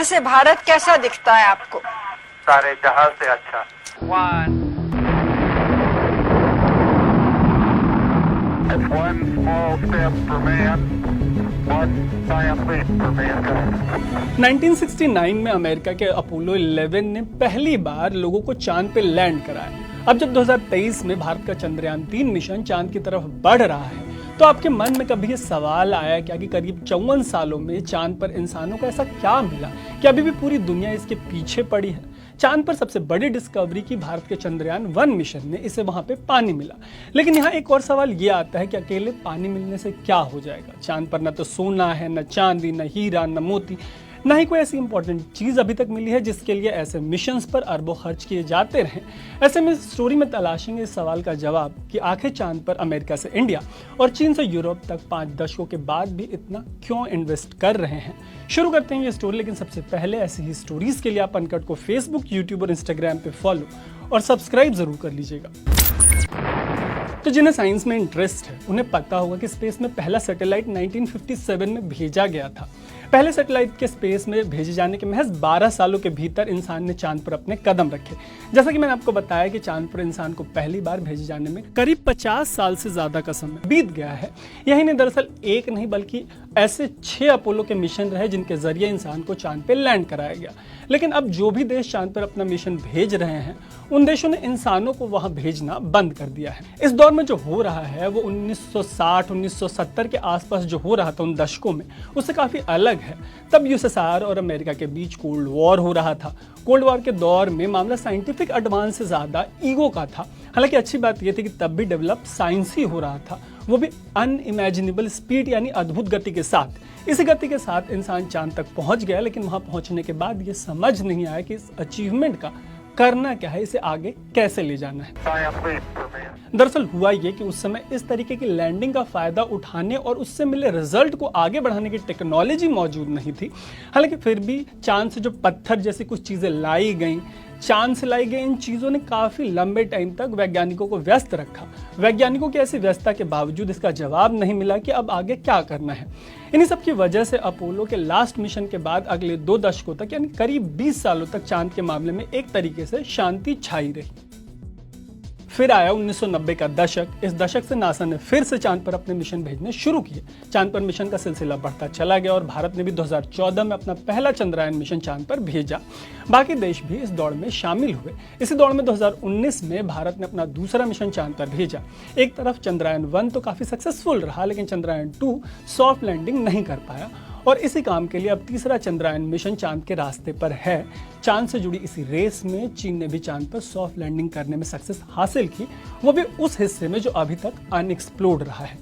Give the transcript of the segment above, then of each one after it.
से भारत कैसा दिखता है आपको? सारे जहां से अच्छा। One small step for man, one giant leap for mankind. 1969 में अमेरिका के अपोलो 11 ने पहली बार लोगों को चांद पे लैंड कराया। अब जब 2023 में भारत का चंद्रयान 3 मिशन चांद की तरफ बढ़ रहा है, तो आपके मन में कभी ये सवाल आया क्या कि करीब 54 सालों में चांद पर इंसानों को ऐसा क्या मिला कि अभी भी पूरी दुनिया इसके पीछे पड़ी है? चांद पर सबसे बड़ी डिस्कवरी की भारत के चंद्रयान 1 मिशन ने, इसे वहां पे पानी मिला। लेकिन यहाँ एक और सवाल ये आता है कि अकेले पानी मिलने से क्या हो जाएगा? चांद पर न तो सोना है, न चांदी, न हीरा, न मोती, ना ही कोई ऐसी इंपॉर्टेंट चीज अभी तक मिली है जिसके लिए ऐसे मिशंस पर अरबों खर्च किए जाते रहे। ऐसे में स्टोरी में तलाशेंगे इस सवाल का जवाब कि आखिर चांद पर अमेरिका से इंडिया और चीन से यूरोप तक 5 दशकों के बाद भी इतना क्यों इन्वेस्ट कर रहे हैं। शुरू करते हैं ये स्टोरी, लेकिन सबसे पहले ऐसी ही स्टोरीज के लिए आप अनकट को फेसबुक, यूट्यूब और इंस्टाग्राम पे फॉलो और सब्सक्राइब जरूर कर लीजिएगा। तो जिन्हें साइंस में इंटरेस्ट है उन्हें पता होगा कि स्पेस में पहला सैटेलाइट 1957 में भेजा गया था। पहले सैटेलाइट के स्पेस में भेजे जाने के महज 12 सालों के भीतर इंसान ने चांद पर अपने कदम रखे। जैसा कि मैंने आपको बताया कि चांद पर इंसान को पहली बार भेजे जाने में करीब 50 साल से ज्यादा का समय बीत गया है। यही नहीं, दरअसल एक नहीं बल्कि ऐसे 6 अपोलो के मिशन रहे जिनके जरिए इंसान को चांद पर लैंड कराया गया। लेकिन अब जो भी देश चांद पर अपना मिशन भेज रहे हैं, उन देशों ने इंसानों को वहां भेजना बंद कर दिया है। इस दौर में जो हो रहा है वो 1960-1970 के आसपास जो हो रहा था उन दशकों में, उससे काफी अलग है। तब यूएसएसआर और अमेरिका के बीच कोल्ड वॉर हो रहा था। कोल्ड वॉर के दौर में मामला साइंटिफिक एडवांस से ज्यादा ईगो का था। हालांकि अच्छी बात यह थी कि तब भी डेवलप साइंस ही हो रहा था, वो भी अनइमेजिनेबल स्पीड यानी अद्भुत गति के साथ। इसी गति के साथ इंसान चांद तक पहुंच गया, लेकिन वहां पहुंचने के बाद ये समझ नहीं आया कि इस अचीवमेंट का करना क्या है, इसे आगे कैसे ले जाना है। दरअसल हुआ ये कि उस समय इस तरीके की लैंडिंग का फायदा उठाने और उससे मिले रिजल्ट को आगे बढ़ाने की टेक्नोलॉजी मौजूद नहीं थी। हालांकि फिर भी चांद से जो पत्थर जैसी कुछ चीजें लाई गईं, चांद से लाई गई इन चीजों ने काफी लंबे टाइम तक वैज्ञानिकों को व्यस्त रखा। वैज्ञानिकों की ऐसी व्यस्तता के बावजूद इसका जवाब नहीं मिला कि अब आगे क्या करना है। इन्हीं सब की वजह से अपोलो के लास्ट मिशन के बाद अगले 2 दशकों तक यानी करीब 20 सालों तक चांद के मामले में एक तरीके से शांति छाई रही। फिर आया 1990 का दशक। इस दशक से नासा ने फिर से चांद पर अपने मिशन भेजने शुरू किए। चांद पर मिशन का सिलसिला बढ़ता चला गया और भारत ने भी 2014 में अपना पहला चंद्रयान मिशन चांद पर भेजा। बाकी देश भी इस दौड़ में शामिल हुए। इसी दौड़ में 2019 में भारत ने अपना दूसरा मिशन चांद पर भेजा। एक तरफ चंद्रयान 1 तो काफी सक्सेसफुल रहा, लेकिन चंद्रयान 2 सॉफ्ट लैंडिंग नहीं कर पाया और इसी काम के लिए अब तीसरा चंद्रयान मिशन चांद के रास्ते पर है। चांद से जुड़ी इसी रेस में चीन ने भी चांद पर सॉफ्ट लैंडिंग करने में सक्सेस हासिल की, वो भी उस हिस्से में जो अभी तक अनएक्सप्लोर्ड रहा है।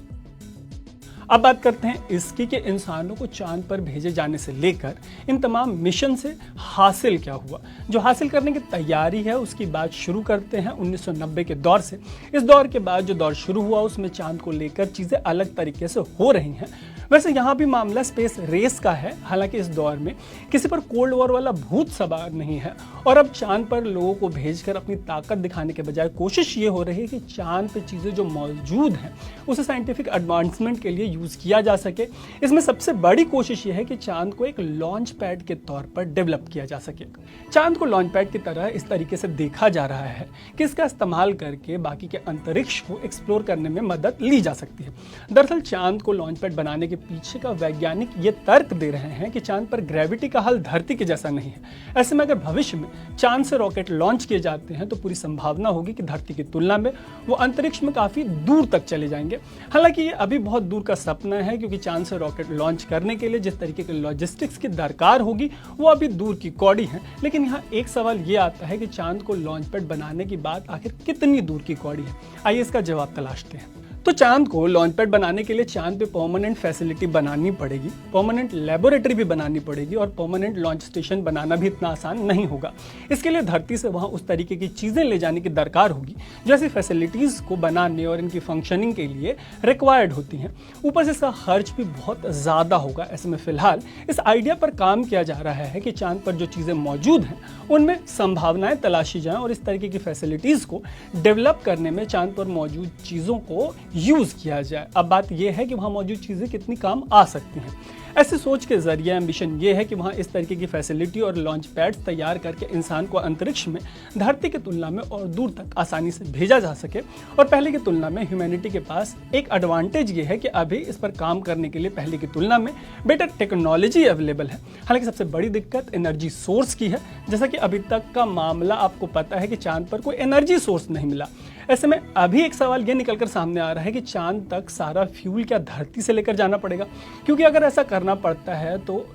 अब बात करते हैं इसकी कि इंसानों को चांद पर भेजे जाने से लेकर इन तमाम मिशन से हासिल क्या हुआ। जो हासिल करने की तैयारी है उसकी बात शुरू करते हैं 1990 के दौर से। इस दौर के बाद जो दौर शुरू हुआ उसमें चांद को लेकर चीजें अलग तरीके से हो रही हैं। वैसे यहाँ भी मामला स्पेस रेस का है। हालांकि इस दौर में किसी पर कोल्ड वॉर वाला भूत सवार नहीं है और अब चांद पर लोगों को भेजकर अपनी ताकत दिखाने के बजाय कोशिश ये हो रही है कि चांद पे चीजें जो मौजूद हैं उसे साइंटिफिक एडवांसमेंट के लिए यूज किया जा सके। इसमें सबसे बड़ी कोशिश ये है कि चांद को एक लॉन्च पैड के तौर पर डेवलप किया जा सके। चांद को लॉन्च पैड की तरह इस तरीके से देखा जा रहा है कि इसका इस्तेमाल करके बाकी के अंतरिक्ष को एक्सप्लोर करने में मदद ली जा सकती है। दरअसल चांद को लॉन्च पैड बनाने के पीछे का वैज्ञानिक ये तर्क दे रहे हैं कि चांद पर ग्रेविटी का हल धरती के जैसा नहीं है। ऐसे में अगर भविष्य में चांद से रॉकेट लॉन्च किए जाते हैं तो पूरी संभावना होगी कि धरती की तुलना में वो अंतरिक्ष में काफी दूर तक चले जाएंगे। हालांकि ये अभी बहुत दूर का सपना है, क्योंकि चांद से रॉकेट लॉन्च करने के लिए जिस तरीके के लॉजिस्टिक्स की दरकार होगी वो अभी दूर की कौड़ी है। लेकिन यहाँ एक सवाल ये आता है कि चांद को लॉन्च पैड बनाने की बात आखिर कितनी दूर की कौड़ी है। आइए इसका जवाब तलाशते हैं। तो चांद को लॉन्च पैड बनाने के लिए चांद पे परमानेंट फैसिलिटी बनानी पड़ेगी, परमानेंट लेबोरेटरी भी बनानी पड़ेगी और परमानेंट लॉन्च स्टेशन बनाना भी इतना आसान नहीं होगा। इसके लिए धरती से वहां उस तरीके की चीजें ले जाने की दरकार होगी जो ऐसी फैसिलिटीज को बनाने और इनकी फंक्शनिंग के लिए रिक्वायर्ड होती हैं। ऊपर से इसका खर्च भी बहुत ज्यादा होगा। ऐसे में फिलहाल इस आइडिया पर काम किया जा रहा है कि चांद पर जो चीजें मौजूद हैं उनमें संभावनाएं तलाशी जाएं और इस तरीके की फैसिलिटीज को डेवलप करने में चांद पर मौजूद चीजों को यूज किया जाए। अब बात यह है कि वहां मौजूद चीजें कितनी काम आ सकती हैं। ऐसी सोच के जरिए एम्बिशन ये है कि वहाँ इस तरीके की फैसिलिटी और लॉन्च पैड्स तैयार करके इंसान को अंतरिक्ष में धरती की तुलना में और दूर तक आसानी से भेजा जा सके। और पहले की तुलना में ह्यूमैनिटी के पास एक एडवांटेज ये है कि अभी इस पर काम करने के लिए पहले की तुलना में बेटर टेक्नोलॉजी अवेलेबल है। हालांकि सबसे बड़ी दिक्कत एनर्जी सोर्स की है। जैसा कि अभी तक का मामला आपको पता है कि चांद पर कोई एनर्जी सोर्स नहीं मिला। ऐसे में अभी एक सवाल ये निकलकर सामने आ रहा है कि चांद तक सारा फ्यूल क्या धरती से लेकर जाना पड़ेगा, क्योंकि अगर ऐसा करना पड़ता है तो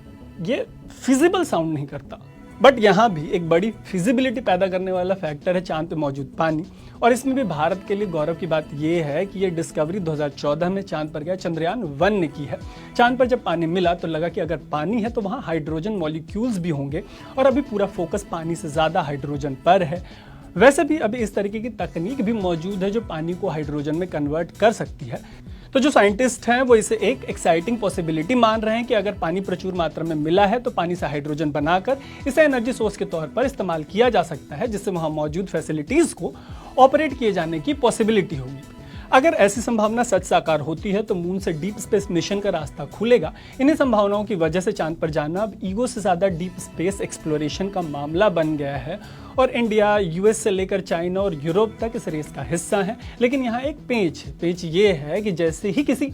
ये फिजिबल साउंड नहीं करता। बट यहाँ भी एक बड़ी फिजिबिलिटी पैदा करने वाला फैक्टर है चांद पे मौजूद पानी। और इसमें भी भारत के लिए गौरव की बात यह है कि ये डिस्कवरी 2014 में चांद पर गया चंद्रयान 1 ने की है। चांद पर जब पानी मिला तो लगा कि अगर पानी है तो वहाँ हाइड्रोजन मॉलिक्यूल्स भी होंगे, और अभी पूरा फोकस पानी से ज़्यादा हाइड्रोजन पर है। वैसे भी अभी इस तरीके की तकनीक भी मौजूद है जो पानी को हाइड्रोजन में कन्वर्ट कर सकती है। तो जो साइंटिस्ट हैं वो इसे एक एक्साइटिंग पॉसिबिलिटी मान रहे हैं कि अगर पानी प्रचुर मात्रा में मिला है तो पानी से हाइड्रोजन बनाकर इसे एनर्जी सोर्स के तौर पर इस्तेमाल किया जा सकता है, जिससे वहाँ मौजूद फैसिलिटीज़ को ऑपरेट किए जाने की पॉसिबिलिटी होगी। अगर ऐसी संभावना सच साकार होती है तो मून से डीप स्पेस मिशन का रास्ता खुलेगा। इन्हीं संभावनाओं की वजह से चांद पर जाना अब ईगो से ज़्यादा डीप स्पेस एक्सप्लोरेशन का मामला बन गया है, और इंडिया, यूएस से लेकर चाइना और यूरोप तक इस रेस का हिस्सा है। लेकिन यहाँ एक पेच ये है कि जैसे ही किसी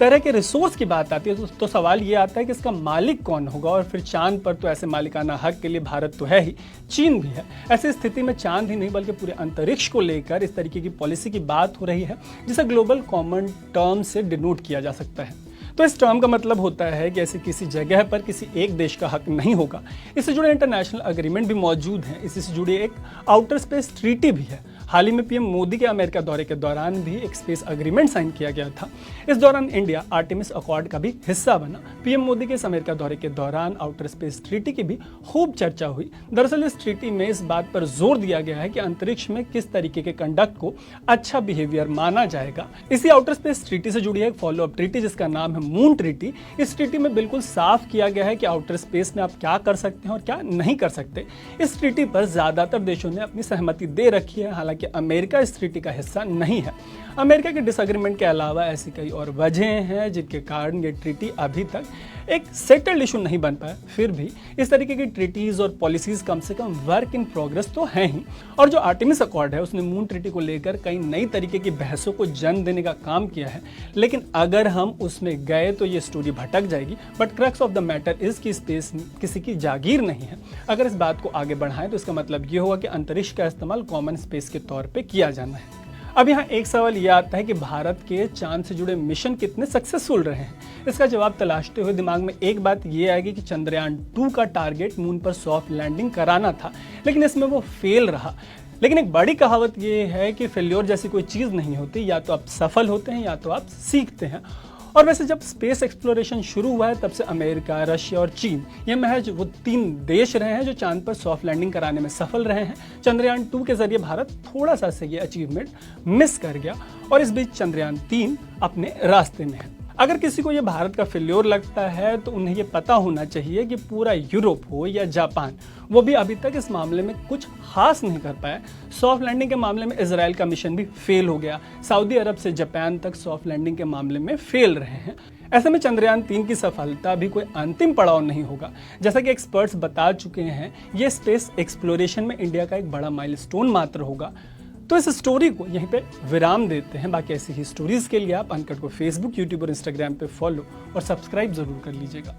तरह के रिसोर्स की बात आती है तो सवाल ये आता है कि इसका मालिक कौन होगा। और फिर चांद पर तो ऐसे मालिकाना हक के लिए भारत तो है ही, चीन भी है। ऐसी स्थिति में चांद ही नहीं बल्कि पूरे अंतरिक्ष को लेकर इस तरीके की पॉलिसी की बात हो रही है जिसे ग्लोबल कॉमन टर्म से डिनोट किया जा सकता है। तो इस टर्म का मतलब होता है कि ऐसी किसी जगह पर किसी एक देश का हक नहीं होगा। इससे जुड़े इंटरनेशनल एग्रीमेंट भी मौजूद हैं। इससे जुड़ी एक आउटर स्पेस ट्रीटी भी है। हाल ही में पीएम मोदी के अमेरिका दौरे के दौरान भी एक स्पेस एग्रीमेंट साइन किया गया था। इस दौरान इंडिया आर्टेमिस अकॉर्ड का भी हिस्सा बना। पीएम मोदी के इस अमेरिका दौरे के दौरान आउटर स्पेस ट्रीटी की भी खूब चर्चा हुई। दरअसल इस ट्रीटी में इस बात पर जोर दिया गया है कि अंतरिक्ष में किस तरीके के कंडक्ट को अच्छा बिहेवियर माना जाएगा। इसी आउटर स्पेस ट्रीटी से जुड़ी है एक फॉलोअप ट्रीटी जिसका नाम है मून ट्रीटी। इस ट्रीटी में बिल्कुल साफ किया गया है कि आउटर स्पेस में आप क्या कर सकते हैं और क्या नहीं कर सकते। इस ट्रीटी पर ज्यादातर देशों ने अपनी सहमति दे रखी है, हालांकि अमेरिका इस ट्रीटी का हिस्सा नहीं है। अमेरिका के डिसएग्रीमेंट के अलावा ऐसी कई और वजहें हैं जिनके कारण ये ट्रीटी अभी तक एक सेटल्ड इशू नहीं बन पाया। फिर भी इस तरीके की ट्रीटीज और पॉलिसीज कम से कम वर्क इन प्रोग्रेस तो हैं ही। और जो आर्टेमिस अकॉर्ड है उसने मून ट्रीटी को लेकर कई नई तरीके की बहसों को जन्म देने का काम किया है। लेकिन अगर हम उसमें गए तो ये स्टोरी भटक जाएगी। But crux of the matter is कि स्पेस किसी की जागीर नहीं है। अगर इस बात को आगे बढ़ाएं तो इसका मतलब ये होगा कि अंतरिक्ष का इस्तेमाल कॉमन स्पेस के तौर पर किया जाना है। अब यहाँ एक सवाल यह आता है कि भारत के चांद से जुड़े मिशन कितने सक्सेसफुल रहे हैं। इसका जवाब तलाशते हुए दिमाग में एक बात यह आएगी कि चंद्रयान 2 का टारगेट मून पर सॉफ्ट लैंडिंग कराना था, लेकिन इसमें वो फेल रहा। लेकिन एक बड़ी कहावत ये है कि फेल्योर जैसी कोई चीज़ नहीं होती, या तो आप सफल होते हैं या तो आप सीखते हैं। और वैसे जब स्पेस एक्सप्लोरेशन शुरू हुआ है तब से अमेरिका, रशिया और चीन ये महज वो 3 देश रहे हैं जो चांद पर सॉफ्ट लैंडिंग कराने में सफल रहे हैं। चंद्रयान 2 के जरिए भारत थोड़ा सा से ये अचीवमेंट मिस कर गया, और इस बीच चंद्रयान 3 अपने रास्ते में है। अगर किसी को ये भारत का फेल्योर लगता है तो उन्हें ये पता होना चाहिए कि पूरा यूरोप हो या जापान, वो भी अभी तक इस मामले में कुछ खास नहीं कर पाया। सॉफ्ट लैंडिंग के मामले में इजराइल का मिशन भी फेल हो गया। सऊदी अरब से जापान तक सॉफ्ट लैंडिंग के मामले में फेल रहे हैं। ऐसे में चंद्रयान 3 की सफलता भी कोई अंतिम पड़ाव नहीं होगा। जैसा कि एक्सपर्ट्स बता चुके हैं, ये स्पेस एक्सप्लोरेशन में इंडिया का एक बड़ा माइलस्टोन मात्र होगा। तो इस स्टोरी को यहीं पे विराम देते हैं। बाकी ऐसी ही स्टोरीज के लिए आप अनकट को फेसबुक, यूट्यूब और इंस्टाग्राम पे फॉलो और सब्सक्राइब जरूर कर लीजिएगा।